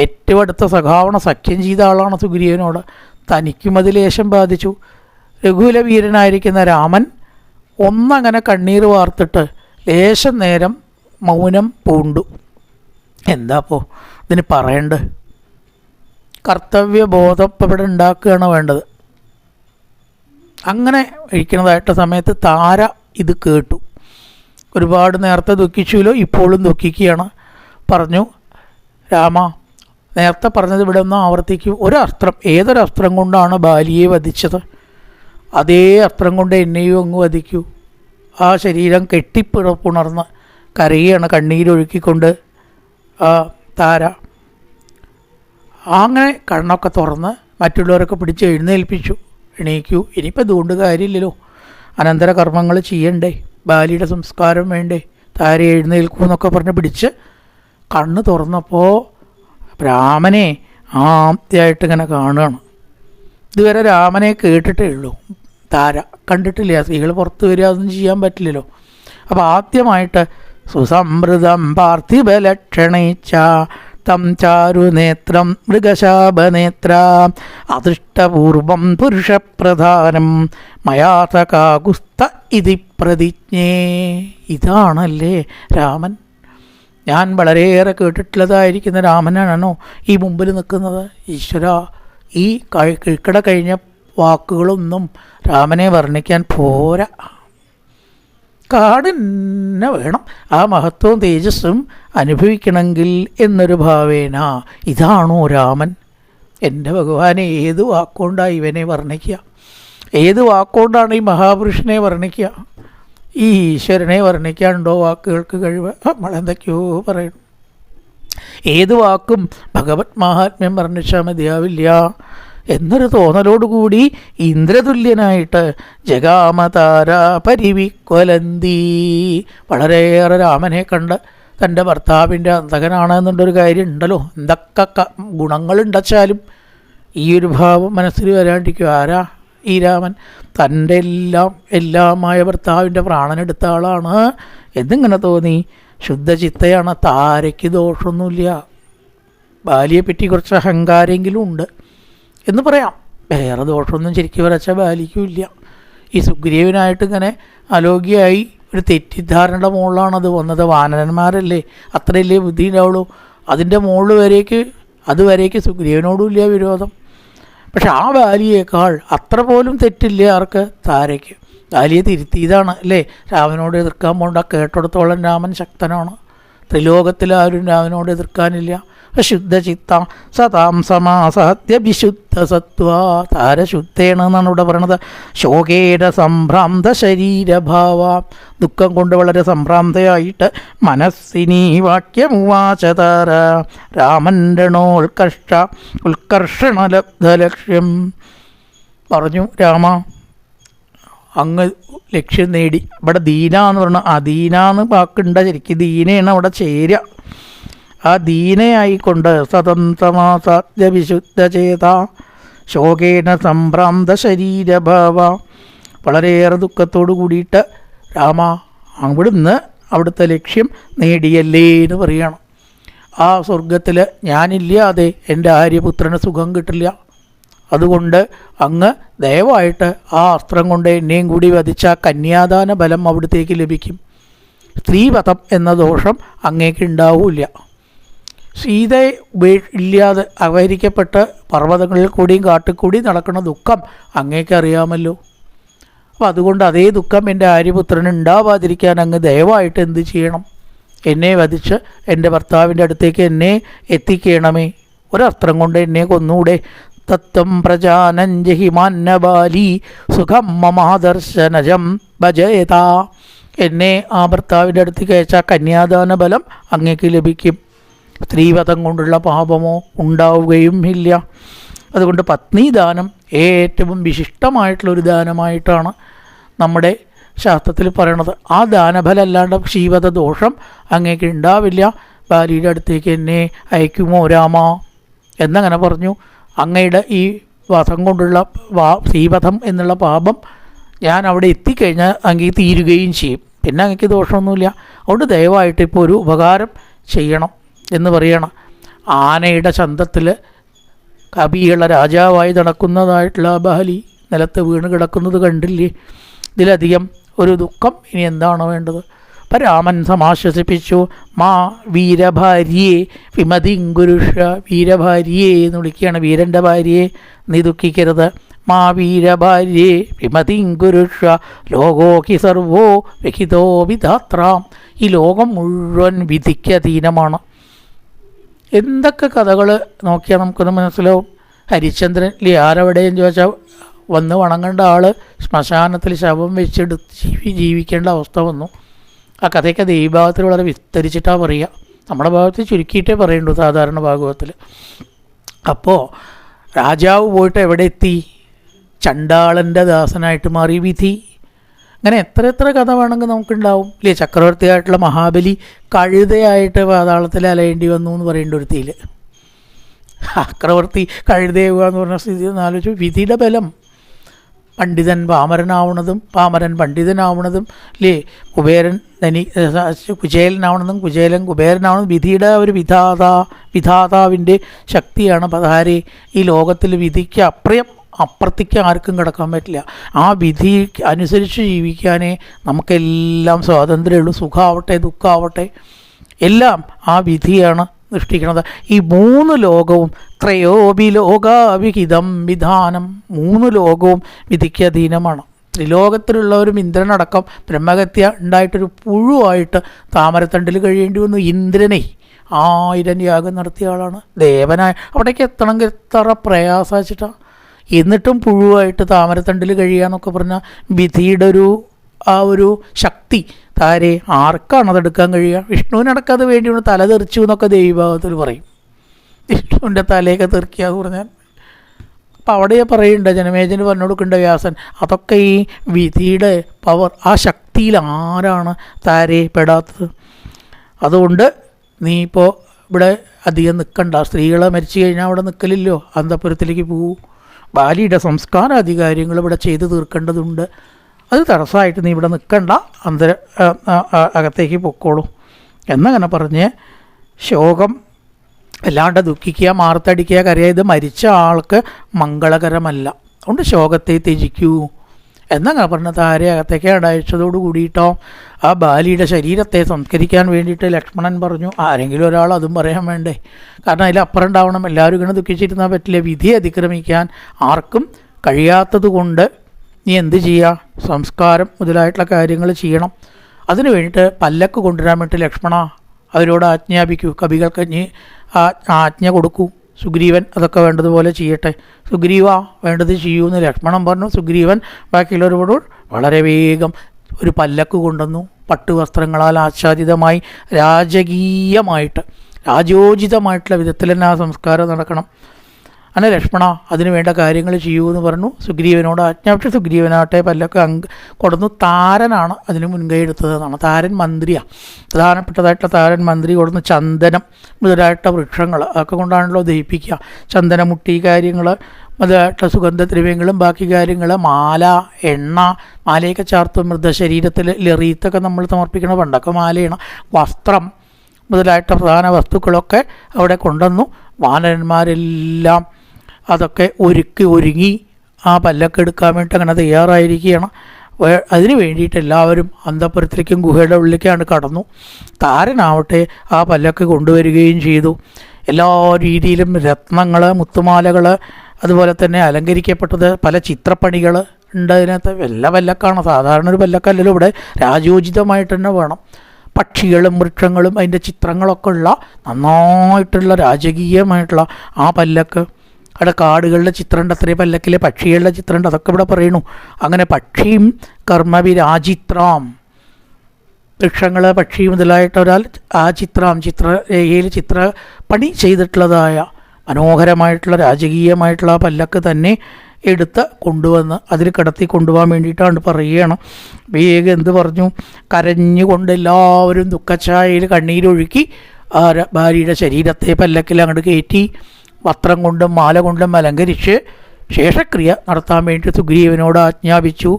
ഏറ്റവും അടുത്ത സഖാവണ സഖ്യം ചെയ്ത ആളാണ് സുഗ്രീവനോട്. തനിക്കും അത് ലേശം ബാധിച്ചു. രഘുകുലവീരനായിരിക്കുന്ന രാമൻ ഒന്നങ്ങനെ കണ്ണീർ വാർത്തിട്ട് ലേശം നേരം മൗനം പൂണ്ടു. എന്താപ്പോൾ ഇതിന് പറയണ്ട്? കർത്തവ്യബോധം ഇവിടെ ഉണ്ടാക്കുകയാണ് വേണ്ടത്. അങ്ങനെ ഇരിക്കുന്നതായിട്ട സമയത്ത് താര ഇത് കേട്ടു. ഒരുപാട് നേരത്തെ ദുഃഖിച്ചുല്ലോ, ഇപ്പോഴും ദുഃഖിക്കുകയാണ്. പറഞ്ഞു, രാമ, നേരത്തെ പറഞ്ഞത് ഇവിടെ ഒന്ന് ആവർത്തിക്കൂ. ഒരസ്ത്രം, ഏതൊരസ്ത്രം കൊണ്ടാണ് ബാലിയെ വധിച്ചത്, അതേ അസ്ത്രം കൊണ്ട് എന്നെയും അങ്ങ് വധിക്കൂ. ആ ശരീരം കെട്ടിപ്പിറപ്പുണർന്ന് കരയുകയാണ് കണ്ണീരൊഴുക്കിക്കൊണ്ട് താര. അങ്ങനെ കണ്ണൊക്കെ തുറന്ന് മറ്റുള്ളവരൊക്കെ പിടിച്ച് എഴുന്നേൽപ്പിച്ചു. എണീക്കൂ, ഇനിയിപ്പോൾ ഇതുകൊണ്ട് കാര്യമില്ലല്ലോ, അനന്തര കർമ്മങ്ങൾ ചെയ്യണ്ടേ, ബാലിയുടെ സംസ്കാരം വേണ്ടേ, താര എഴുന്നേൽക്കൂ എന്നൊക്കെ പറഞ്ഞ് പിടിച്ച് കണ്ണ് തുറന്നപ്പോൾ രാമനെ ആദ്യമായിട്ട് ഇങ്ങനെ കാണുകയാണ്. ഇതുവരെ രാമനെ കേട്ടിട്ടേ ഉള്ളൂ, താര കണ്ടിട്ടില്ല. സ്ത്രീകൾ പുറത്ത് വരിക അതൊന്നും ചെയ്യാൻ പറ്റില്ലല്ലോ. അപ്പോൾ ആദ്യമായിട്ട് സുസംവൃതം പാർത്ഥിവലക്ഷണൈച്ച തം ചാരുനേത്രം മൃഗശാപനേത്ര അദൃഷ്ടപൂർവം പുരുഷപ്രധാനം മയാതകാകുസ്ത ഇതി പ്രതിജ്ഞേ. ഇതാണല്ലേ രാമൻ? ഞാൻ വളരെയേറെ കേട്ടിട്ടുള്ളതായിരിക്കുന്ന രാമനാണോ ഈ മുമ്പിൽ നിൽക്കുന്നത്? ഈശ്വര, ഈ കിഴക്കട കഴിഞ്ഞ വാക്കുകളൊന്നും രാമനെ വർണ്ണിക്കാൻ പോരാ. കാടന്നെ വേണം ആ മഹത്വവും തേജസ്സും അനുഭവിക്കണമെങ്കിൽ എന്നൊരു ഭാവേന. ഇതാണോ രാമൻ? എൻ്റെ ഭഗവാനെ, ഏത് വാക്കുകൊണ്ടാണ് ഇവനെ വർണ്ണിക്കുക? ഏത് വാക്കുകൊണ്ടാണ് ഈ മഹാപുരുഷനെ വർണ്ണിക്കുക? ഈ ഈശ്വരനെ വർണ്ണിക്കാനുണ്ടോ വാക്കുകൾക്ക് കഴിവ്? നമ്മളെന്തൊക്കെയോ പറയണം. ഏത് വാക്കും ഭഗവത് മാഹാത്മ്യം വർണ്ണിച്ചാൽ മതിയാവില്ല എന്നൊരു തോന്നലോടുകൂടി ഇന്ദ്രതുല്യനായിട്ട് ജഗാമതാര പരിവിക്കൊലന്തി. വളരെയേറെ രാമനെ കണ്ട് തൻ്റെ ഭർത്താവിൻ്റെ അന്തകനാണെന്നുള്ളൊരു കാര്യം ഉണ്ടല്ലോ. എന്തൊക്കെ ഗുണങ്ങളുണ്ടച്ചാലും ഈ ഒരു ഭാവം മനസ്സിൽ വരാണ്ടിരിക്കും. ആരാ ഈ രാമൻ? തൻ്റെ എല്ലാമായ ഭർത്താവിൻ്റെ പ്രാണനെടുത്ത ആളാണ് എന്നിങ്ങനെ തോന്നി. ശുദ്ധചിത്തയാണ്, താരയ്ക്ക് ദോഷമൊന്നുമില്ല. ബാലിയെപ്പറ്റി കുറച്ച് അഹങ്കാരമെങ്കിലും ഉണ്ട് എന്ന് പറയാം. വേറെ ദോഷമൊന്നും ശരിക്കും വരച്ചാൽ ബാലിക്കുമില്ല. ഈ സുഗ്രീവനായിട്ട് ഇങ്ങനെ അലോഗ്യമായി ഒരു തെറ്റിദ്ധാരണയുടെ മുകളിലാണത് വന്നത്. വാനരന്മാരല്ലേ, അത്രയല്ലേ ബുദ്ധി ഉണ്ടാവുള്ളൂ. അതിൻ്റെ മുകളിൽ അതുവരേക്ക് സുഗ്രീവനോടും ഇല്ല വിരോധം. പക്ഷെ ആ ബാലിയേക്കാൾ അത്ര പോലും തെറ്റില്ല ആർക്ക്? താരയ്ക്ക്. ബാലിയെ തിരുത്തിയതാണ് അല്ലേ? രാമനോട് എതിർക്കാൻ പോണ്ട. കേട്ടിടത്തോളം രാമൻ ശക്തനാണ്. ത്രിലോകത്തിലാരും രാമനോട് എതിർക്കാനില്ല. ശുദ്ധചിത്ത സതാം സമാസാദ്യ വിശുദ്ധ സത്വ. താരശുദ്ധേണെന്നാണ് ഇവിടെ പറയണത്. ശോകേന സംഭ്രാന്ത ശരീരഭാവ. ദുഃഖം കൊണ്ട് വളരെ സംഭ്രാന്തയായിട്ട് മനസ്സിനി വാക്യമുവാച താര. രാമൻ ഉത്കർഷണലബ്ധലക്ഷ്യം. പറഞ്ഞു, രാമ, അങ്ങ് ലക്ഷ്യം നേടി. ഇവിടെ ദീന എന്ന് പറഞ്ഞാൽ അദീനാന്ന് വാക്കുണ്ട. ശരിക്കും ദീനയാണ് അവിടെ ചേരുക. ആ ദീനയായിക്കൊണ്ട് സതന്തമാസാദ്യ വിശുദ്ധ ചേത ശോകേന സംഭ്രാന്ത ശരീരഭാവ. വളരെയേറെ ദുഃഖത്തോടു കൂടിയിട്ട് രാമ അവിടുന്ന് അവിടുത്തെ ലക്ഷ്യം നേടിയല്ലേ എന്ന് പറയണം. ആ സ്വർഗത്തിൽ ഞാനില്ലാതെ എൻ്റെ ആര്യപുത്രന് സുഖം കിട്ടില്ല. അതുകൊണ്ട് അങ്ങ് ദയവായിട്ട് ആ അസ്ത്രം കൊണ്ട് എന്നെയും കൂടി വധിച്ച കന്യാദാന ബലം അവിടത്തേക്ക് ലഭിക്കും. സ്ത്രീവധം എന്ന ദോഷം അങ്ങേക്ക് ഉണ്ടാവില്ല. സീതയെ ഇല്ലാതെ അപഹരിക്കപ്പെട്ട് പർവ്വതങ്ങളിൽ കൂടിയും കാട്ടിൽ കൂടിയും നടക്കുന്ന ദുഃഖം അങ്ങേക്ക് അറിയാമല്ലോ. അപ്പോൾ അതുകൊണ്ട് അതേ ദുഃഖം എൻ്റെ ആര്യപുത്രന് ഉണ്ടാവാതിരിക്കാൻ അങ്ങ് ദയവായിട്ട് എന്ത് ചെയ്യണം? എന്നെ വധിച്ച് എൻ്റെ ഭർത്താവിൻ്റെ അടുത്തേക്ക് എന്നെ എത്തിക്കണമേ. ഒരസ്ത്രം കൊണ്ട് എന്നെ കൊന്നൂടെ? തത്വം പ്രജാനഞ്ജഹിമാന്നബാലി സുഖം മമാദർശനജം ഭജേത. എന്നെ ആ ഭർത്താവിൻ്റെ അടുത്തേക്ക് അയച്ചാൽ കന്യാദാന ബലം അങ്ങേക്ക് ലഭിക്കും. സ്ത്രീവധം കൊണ്ടുള്ള പാപമോ ഉണ്ടാവുകയും ഇല്ല. അതുകൊണ്ട് പത്നീദാനം ഏറ്റവും വിശിഷ്ടമായിട്ടുള്ളൊരു ദാനമായിട്ടാണ് നമ്മുടെ ശാസ്ത്രത്തിൽ പറയണത്. ആ ദാനഫലം അല്ലാണ്ട് ക്ഷീവത ദോഷം അങ്ങേക്ക് ഉണ്ടാവില്ല. ബാലിയുടെ അടുത്തേക്ക് എന്നെ അയക്കുമോ രാമ എന്നങ്ങനെ പറഞ്ഞു. അങ്ങയുടെ ഈ വധം കൊണ്ടുള്ള ശ്രീവധം എന്നുള്ള പാപം ഞാൻ അവിടെ എത്തിക്കഴിഞ്ഞാൽ അങ്ങേ തീരുകയും ചെയ്യും. പിന്നെ അങ്ങേക്ക് ദോഷമൊന്നുമില്ല. അതുകൊണ്ട് ദയവായിട്ട് ഇപ്പോൾ ഒരു ഉപകാരം ചെയ്യണം എന്ന് പറയണം. ആനയുടെ ചന്തത്തിൽ കവിയുള്ള രാജാവായി നടക്കുന്നതായിട്ടുള്ള ബാലി നിലത്ത് വീണ് കിടക്കുന്നത് കണ്ടില്ലേ? ഇതിലധികം ഒരു ദുഃഖം ഇനി എന്താണ് വേണ്ടത്? അപ്പം രാമൻ സമാശ്വസിപ്പിച്ചു. മാ വീരഭാര്യയെ വിമതിങ്കുരുഷ. വീരഭാര്യയെ എന്ന് വിളിക്കുകയാണ്. വീരൻ്റെ ഭാര്യയെ നീ ദുഃഖിക്കരുത്. മാ വീരഭാര്യയെ വിമതിങ്കുരുഷ ലോകോഹി സർവോ വിഹിതോ വിധാത്രാം. ഈ ലോകം മുഴുവൻ വിധിക്കധീനമാണ്. എന്തൊക്കെ കഥകൾ നോക്കിയാൽ നമുക്കൊന്ന് മനസ്സിലാവും. ഹരിശ്ചന്ദ്രൻ ആരെവിടെയും ചോദിച്ചാൽ വന്ന് വണങ്ങേണ്ട ആൾ ശ്മശാനത്തിൽ ശവം വെച്ചെടുത്ത് ജീവിക്കേണ്ട അവസ്ഥ വന്നു. ആ കഥയൊക്കെ ദേവീഭാഗത്തിൽ വളരെ വിസ്തരിച്ചിട്ടാണ് പറയുക. നമ്മുടെ ഭാഗത്ത് ചുരുക്കിയിട്ടേ പറയുള്ളൂ സാധാരണ ഭാഗവത്തിൽ. അപ്പോൾ രാജാവ് പോയിട്ട് എവിടെ എത്തി? ചണ്ടാളൻ്റെ ദാസനായിട്ട് മാറി വിധി. അങ്ങനെ എത്ര കഥ വേണമെങ്കിൽ നമുക്കുണ്ടാവും ഇല്ലേ? ചക്രവർത്തിയായിട്ടുള്ള മഹാബലി കഴുതയായിട്ട് പാതാളത്തിൽ അലയേണ്ടി വന്നു എന്ന് പറയേണ്ട ഒരു തീയിൽ. ചക്രവർത്തി കഴുതയാവുക എന്ന് പറഞ്ഞ സ്ഥിതി ഒന്ന് ആലോചിച്ചു. വിധിയുടെ ബലം പണ്ഡിതൻ പാമരനാവണതും പാമരൻ പണ്ഡിതനാവണതും അല്ലേ, കുബേരൻ കുചേലനാവണതും കുചേലൻ കുബേരനാവണതും വിധിയുടെ ഒരു വിധാതാവിൻ്റെ ശക്തിയാണ്. പതാരെ ഈ ലോകത്തിൽ വിധിക്ക് അപ്പുറത്തേക്ക് ആർക്കും കിടക്കാൻ പറ്റില്ല. ആ വിധി അനുസരിച്ച് ജീവിക്കാനേ നമുക്കെല്ലാം സ്വാതന്ത്ര്യമുള്ളൂ. സുഖമാവട്ടെ ദുഃഖമാവട്ടെ എല്ലാം ആ വിധിയാണ് സൃഷ്ടിക്കുന്നത്. ഈ 3 ലോകവും ത്രയോപി ലോകാവിഹിതം വിധാനം, 3 ലോകവും വിധിക്ക് അധീനമാണ്. ത്രിലോകത്തിലുള്ളവരും ഇന്ദ്രനടക്കം ബ്രഹ്മഹത്യ ഉണ്ടായിട്ടൊരു പുഴുവായിട്ട് താമരത്തണ്ടിൽ കഴിയേണ്ടി വന്നു. ഇന്ദ്രനെ 1000 യാഗം നടത്തിയ ആളാണ്. ദേവനായ അവിടേക്ക് എത്തണമെങ്കിൽ എത്ര പ്രയാസിച്ചിട്ടാണ്. എന്നിട്ടും പുഴുവായിട്ട് താമരത്തണ്ടിൽ കഴിയുക പറഞ്ഞാൽ വിധിയുടെ ആ ഒരു ശക്തി താരെ ആർക്കാണ് അതെടുക്കാൻ കഴിയുക? വിഷ്ണുവിനടക്കത് വേണ്ടി തല തെറിച്ചു എന്നൊക്കെ ദേവീഭാഗത്തിൽ പറയും. വിഷ്ണുവിൻ്റെ തലയൊക്കെ തെറിക്കുക എന്ന് പറഞ്ഞാൽ അപ്പം അവിടെ പറയുന്നുണ്ട്, ജനമേജന് പറഞ്ഞു കൊടുക്കേണ്ട വ്യാസൻ, അതൊക്കെ ഈ വിധിയുടെ പവർ, ആ ശക്തിയിൽ ആരാണ് താരെ പെടാത്തത്? അതുകൊണ്ട് നീ ഇപ്പോൾ ഇവിടെ അധികം നിൽക്കണ്ട. സ്ത്രീകളെ മരിച്ചു കഴിഞ്ഞാൽ അവിടെ നിൽക്കലില്ലോ, അന്തപുരത്തിലേക്ക് പോകൂ. ബാലിയുടെ സംസ്കാര അധികാരികൾ ഇവിടെ ചെയ്ത് തീർക്കേണ്ടതുണ്ട്. അത് തടസ്സമായിട്ട് നീ ഇവിടെ നിൽക്കണ്ട, അകത്തേക്ക് പൊക്കോളൂ എന്നങ്ങനെ പറഞ്ഞ് ശോകം അല്ലാണ്ട് ദുഃഖിക്കുക, മാർത്തടിക്കുക, കരയുക, ഇത് മരിച്ച ആൾക്ക് മംഗളകരമല്ല. അതുകൊണ്ട് ശോകത്തെ ത്യജിക്കൂ എന്നങ്ങനെ പറഞ്ഞ താരെ അകത്തേക്ക് അടയച്ചതോട് കൂടിയിട്ടോ ആ ബാലിയുടെ ശരീരത്തെ സംസ്കരിക്കാൻ വേണ്ടിയിട്ട് ലക്ഷ്മണൻ പറഞ്ഞു, ആരെങ്കിലും ഒരാൾ അതും പറയാൻ വേണ്ടേ? കാരണം അതിലപ്പുറം ഉണ്ടാവണം. എല്ലാവരും ഇങ്ങനെ ദുഃഖിച്ചിരുന്നാൽ പറ്റില്ല. വിധി അതിക്രമിക്കാൻ ആർക്കും കഴിയാത്തത് കൊണ്ട് നീ എന്ത് ചെയ്യുക? സംസ്കാരം മുതലായിട്ടുള്ള കാര്യങ്ങൾ ചെയ്യണം. അതിന് വേണ്ടിയിട്ട് പല്ലക്ക് കൊണ്ടുവരാൻ വേണ്ടി ലക്ഷ്മണ അവരോട് ആജ്ഞാപിക്കൂ, കവികൾക്ക് നീ ആജ്ഞ കൊടുക്കൂ. സുഗ്രീവൻ അതൊക്കെ വേണ്ടതുപോലെ ചെയ്യട്ടെ. സുഗ്രീവ വേണ്ടത് ചെയ്യൂന്ന് ലക്ഷ്മണൻ പറഞ്ഞു. സുഗ്രീവൻ ബാക്കിയുള്ളവരോട് വളരെ വേഗം ഒരു പല്ലക്ക് കൊണ്ടുവന്നു. പട്ടുവസ്ത്രങ്ങളാൽ ആച്ഛാദിതമായി രാജകീയമായിട്ട് രാജോചിതമായിട്ടുള്ള വിധത്തിൽ തന്നെ ആ സംസ്കാരം നടക്കണം. അങ്ങനെ ലക്ഷ്മണ അതിന് വേണ്ട കാര്യങ്ങൾ ചെയ്യൂ എന്ന് പറഞ്ഞു. സുഗ്രീവനോട് ആജ്ഞാപിച്ചു. സുഗ്രീവനാട്ടെ പല്ലൊക്കെ കൊടുന്നു. താരനാണ് അതിന് മുൻകൈ എടുത്തതെന്നാണ്. താരൻ മന്ത്രിയാണ്, പ്രധാനപ്പെട്ടതായിട്ടുള്ള താരൻ മന്ത്രി കൊടുന്ന് ചന്ദനം മുതലായിട്ടുള്ള വൃക്ഷങ്ങൾ അതൊക്കെ കൊണ്ടാണല്ലോ ദഹിപ്പിക്കുക. ചന്ദനമുട്ടി കാര്യങ്ങൾ മുതലായിട്ടുള്ള സുഗന്ധദ്രവ്യങ്ങളും ബാക്കി കാര്യങ്ങൾ, മാല, എണ്ണ, മാലയൊക്കെ ചേർത്ത് മൃതശരീരത്തിൽ ലെറീത്തൊക്കെ നമ്മൾ സമർപ്പിക്കണം. പണ്ടൊക്കെ മാലയാണ്. വസ്ത്രം മുതലായിട്ട് പ്രധാന വസ്തുക്കളൊക്കെ അവിടെ കൊണ്ടുവന്നു. വാനരന്മാരെല്ലാം അതൊക്കെ ഒരുങ്ങി ആ പല്ലക്ക് എടുക്കാൻ വേണ്ടിയിട്ട് അങ്ങനെ തയ്യാറായിരിക്കുകയാണ്. അതിന് വേണ്ടിയിട്ട് എല്ലാവരും അന്തഃപുരത്തിലേക്കും ഗുഹയുടെ ഉള്ളിലേക്കാണ് കടന്നു. താരനാവട്ടെ ആ പല്ലക്ക് കൊണ്ടുവരികയും ചെയ്തു. എല്ലാ രീതിയിലും രത്നങ്ങൾ, മുത്തുമാലകൾ, അതുപോലെ തന്നെ അലങ്കരിക്കപ്പെട്ടത് പല ചിത്രപ്പണികൾ ഉണ്ട് അതിനകത്ത്. എല്ലാ പല്ലക്കാണ്, സാധാരണ ഒരു പല്ലക്കല്ലല്ലോ. ഇവിടെ രാജോചിതമായിട്ട് തന്നെ വേണം. പക്ഷികളും വൃക്ഷങ്ങളും അതിൻ്റെ ചിത്രങ്ങളൊക്കെ ഉള്ള നന്നായിട്ടുള്ള രാജകീയമായിട്ടുള്ള ആ പല്ലക്ക്. അവിടെ കാടുകളുടെ ചിത്രമുണ്ട്, അത്രയും പല്ലക്കിലെ പക്ഷികളുടെ ചിത്രമുണ്ട്, അതൊക്കെ ഇവിടെ പറയണു. അങ്ങനെ പക്ഷിയും കർമ്മവിരാചിത്രാം, വൃക്ഷങ്ങൾ, പക്ഷി മുതലായിട്ട് ഒരാൾ ആ ചിത്രരേഖയിൽ ചിത്രപ്പണി ചെയ്തിട്ടുള്ളതായ മനോഹരമായിട്ടുള്ള രാജകീയമായിട്ടുള്ള ആ പല്ലക്ക് തന്നെ എടുത്ത് കൊണ്ടുവന്ന് അതിൽ കിടത്തി കൊണ്ടുപോകാൻ വേണ്ടിയിട്ടാണ് പറയുകയാണ്. വേഗം എന്ത് പറഞ്ഞു? കരഞ്ഞുകൊണ്ട് എല്ലാവരും ദുഃഖഛായയിൽ കണ്ണീരൊഴുക്കി ആ ഭാര്യയുടെ ശരീരത്തെ പല്ലക്കിൽ അങ്ങോട്ട് കയറ്റി വസ്ത്രം കൊണ്ടും മാല കൊണ്ടും അലങ്കരിച്ച് ശേഷക്രിയ നടത്താൻ വേണ്ടി സുഗ്രീവനോട് ആജ്ഞാപിച്ചു.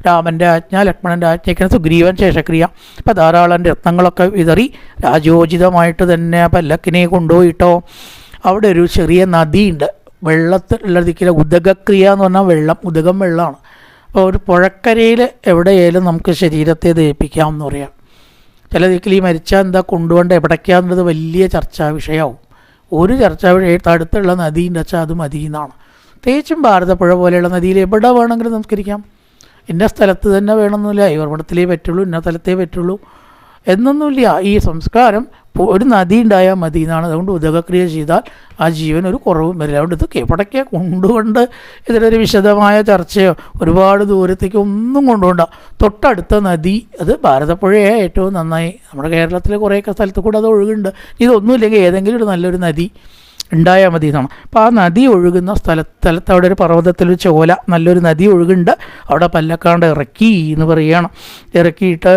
രാമൻ്റെ ആജ്ഞ, ലക്ഷ്മണൻ്റെ ആജ്ഞയ്ക്കാണ് സുഗ്രീവൻ ശേഷക്രിയ. ഇപ്പം ധാരാളം രത്നങ്ങളൊക്കെ വിതറി രാജോചിതമായിട്ട് തന്നെ പല്ലക്കിനെ കൊണ്ടുപോയിട്ടോ. അവിടെ ഒരു ചെറിയ നദിയുണ്ട്, വെള്ളത്തിലുള്ള ദിക്കിലെ ഉദകക്രിയ എന്ന് പറഞ്ഞാൽ വെള്ളം, ഉദകം വെള്ളമാണ്. അപ്പോൾ ഒരു പുഴക്കരയിൽ എവിടെയായാലും നമുക്ക് ശരീരത്തെ ദഹിപ്പിക്കാമെന്ന് പറയാം. ചില ദിക്കിൽ ഈ മരിച്ചാൽ എന്താ കൊണ്ടുപോകേണ്ട എവിടേക്കാന്നുള്ളത് വലിയ ചർച്ചാ വിഷയമാവും. ഒരു ചർച്ചാ വിഷയത്ത് അടുത്തുള്ള നദീൻ്റെ വെച്ചാൽ അത് മതി എന്നാണ്. പ്രത്യേകിച്ചും ഭാരതപ്പുഴ പോലെയുള്ള നദിയിൽ എവിടെ വേണമെങ്കിലും സംസ്കരിക്കാം. ഇന്ന സ്ഥലത്ത് തന്നെ വേണമെന്നില്ല, ഇവർമടത്തിലേ പറ്റുള്ളൂ, ഇന്ന സ്ഥലത്തേ പറ്റുള്ളൂ എന്നൊന്നുമില്ല. ഈ സംസ്കാരം ഒരു നദി ഉണ്ടായാൽ മതി എന്നാണ്. അതുകൊണ്ട് ഉദകക്രിയ ചെയ്താൽ ആ ജീവൻ ഒരു കുറവും വരില്ല. അതുകൊണ്ട് ഇത് എവിടേക്ക് കൊണ്ടുകൊണ്ട് ഇതിലൊരു വിശദമായ ചർച്ചയോ ഒരുപാട് ദൂരത്തേക്ക് ഒന്നും കൊണ്ടുപോകണ്ട. തൊട്ടടുത്ത നദി അത് ഭാരതപ്പുഴയെ ഏറ്റവും നന്നായി. നമ്മുടെ കേരളത്തിലെ കുറേയൊക്കെ സ്ഥലത്ത് കൂടെ അത് ഒഴുകുന്നുണ്ട്. ഇതൊന്നുമില്ലെങ്കിൽ ഏതെങ്കിലും ഒരു നല്ലൊരു നദി ഉണ്ടായാൽ മതി എന്നാണ്. അപ്പോൾ ആ നദി ഒഴുകുന്ന സ്ഥലത്ത് അവിടെ ഒരു പർവ്വതത്തിലൊരു ചോല, നല്ലൊരു നദി ഒഴുകുന്നുണ്ട്. അവിടെ പല്ലക്കാണ്ട് ഇറക്കി എന്ന് പറയുകയാണ്. ഇറക്കിയിട്ട്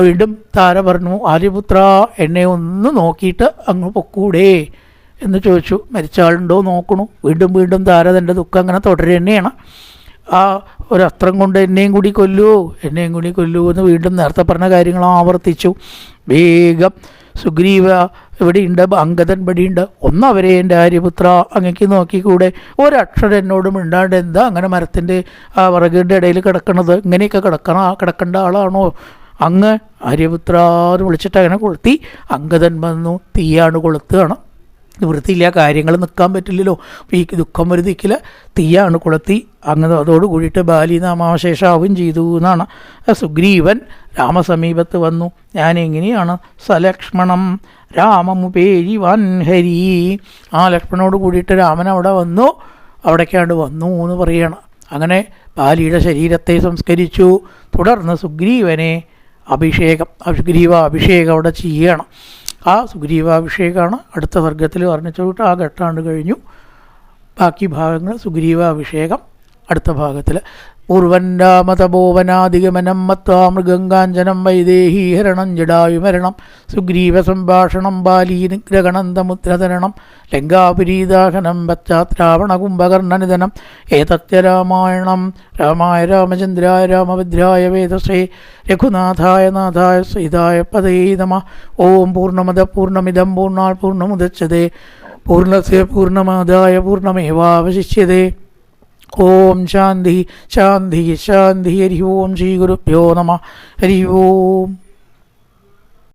വീണ്ടും താര പറഞ്ഞു, ആര്യപുത്ര എന്നെ ഒന്ന് നോക്കിയിട്ട് അങ്ങ് പൊക്കൂടേ എന്ന് ചോദിച്ചു. മരിച്ച ആളുണ്ടോ നോക്കണു. വീണ്ടും താര തൻ്റെ ദുഃഖം അങ്ങനെ തുടരുക തന്നെയാണ്. ആ ഒരസ്ത്രം കൊണ്ട് എന്നെയും കൂടി കൊല്ലൂ എന്ന് വീണ്ടും നേരത്തെ പറഞ്ഞ കാര്യങ്ങൾ ആവർത്തിച്ചു. വേഗം സുഗ്രീവ ഇവിടെയുണ്ട്, അംഗദൻ ഇവിടെയുണ്ട്, ഒന്നവരെ എൻ്റെ ആര്യപുത്ര അങ്ങക്ക് നോക്കിക്കൂടെ, ഒരക്ഷരം എന്നോട് മിണ്ടാണ്ട് എന്താ അങ്ങനെ മരത്തിൻ്റെ ആ വിറകിൻ്റെ ഇടയിൽ കിടക്കണത്, ഇങ്ങനെയൊക്കെ കിടക്കേണ്ട ആളാണോ അങ്ങ്? ആര്യപുത്ര എന്ന് വിളിച്ചിട്ട് അങ്ങനെ കൊളുത്തി. അംഗദൻ വന്നു, തീയാണ് കൊളുത്തുകയാണ്. നിവൃത്തിയില്ല, കാര്യങ്ങൾ നിൽക്കാൻ പറ്റില്ലല്ലോ, ഈ ദുഃഖം വരുതിക്കില്ല, തീയാണ് കൊളുത്തി. അങ്ങനെ അതോട് കൂടിയിട്ട് ബാലി നാമാവശേഷാവും ചെയ്തു എന്നാണ്. സുഗ്രീവൻ രാമസമീപത്ത് വന്നു. ഞാൻ എങ്ങനെയാണ് സലക്ഷ്മണം രാമമുപേരിവൻ ഹരി. ആ ലക്ഷ്മണോട് കൂടിയിട്ട് രാമൻ അവിടെ വന്നു, അവിടേക്കാണ്ട് വന്നു എന്ന് പറയണം. അങ്ങനെ ബാലിയുടെ ശരീരത്തെ സംസ്കരിച്ചു. തുടർന്ന് സുഗ്രീവനെ സുഗ്രീവാഭിഷേകം അവിടെ ചെയ്യണം. ആ സുഗ്രീവാഭിഷേകമാണ് അടുത്ത സർഗത്തിൽ വർണ്ണിച്ചുകൊണ്ട് ആ ഘട്ടമാണ് കഴിഞ്ഞു. ബാക്കി ഭാഗങ്ങൾ സുഗ്രീവാഭിഷേകം അടുത്ത ഭാഗത്തിൽ. പൂർവൻ രാമതപോവനാധിഗമനം മത്വാ മൃഗങ്കാഞ്ചനം വൈദേഹീഹരണം ജടായുമരണം സുഗ്രീവ സംഭാഷണം ബാലീനിഗ്രഹണന്തമുദ്രതരണം ലങ്കാപുരീദാഹനം പശ്ചാത്രാവണകുംഭകർണനിധനം ഏതത്യ രാമായണം രാമായ രാമചന്ദ്രായ രാമഭദ്രായ വേദസേ രഘുനാഥായ നാഥായ സീതായ പദേ നമഃ. ഓം പൂർണ്ണമദ പൂർണ്ണമിദം പൂർണ്ണാത് പൂർണ്ണമുദച്യതേ പൂർണ്ണസ്യ പൂർണ്ണമാദായ പൂർണ്ണമേവാവശിഷ്യതേ. ഓം ശാന്തി ശാന്തി ശാന്തി. ഹരി ഓം ശ്രീ ഗുരുഭ്യോ നമഃ. ഹരി ഓം.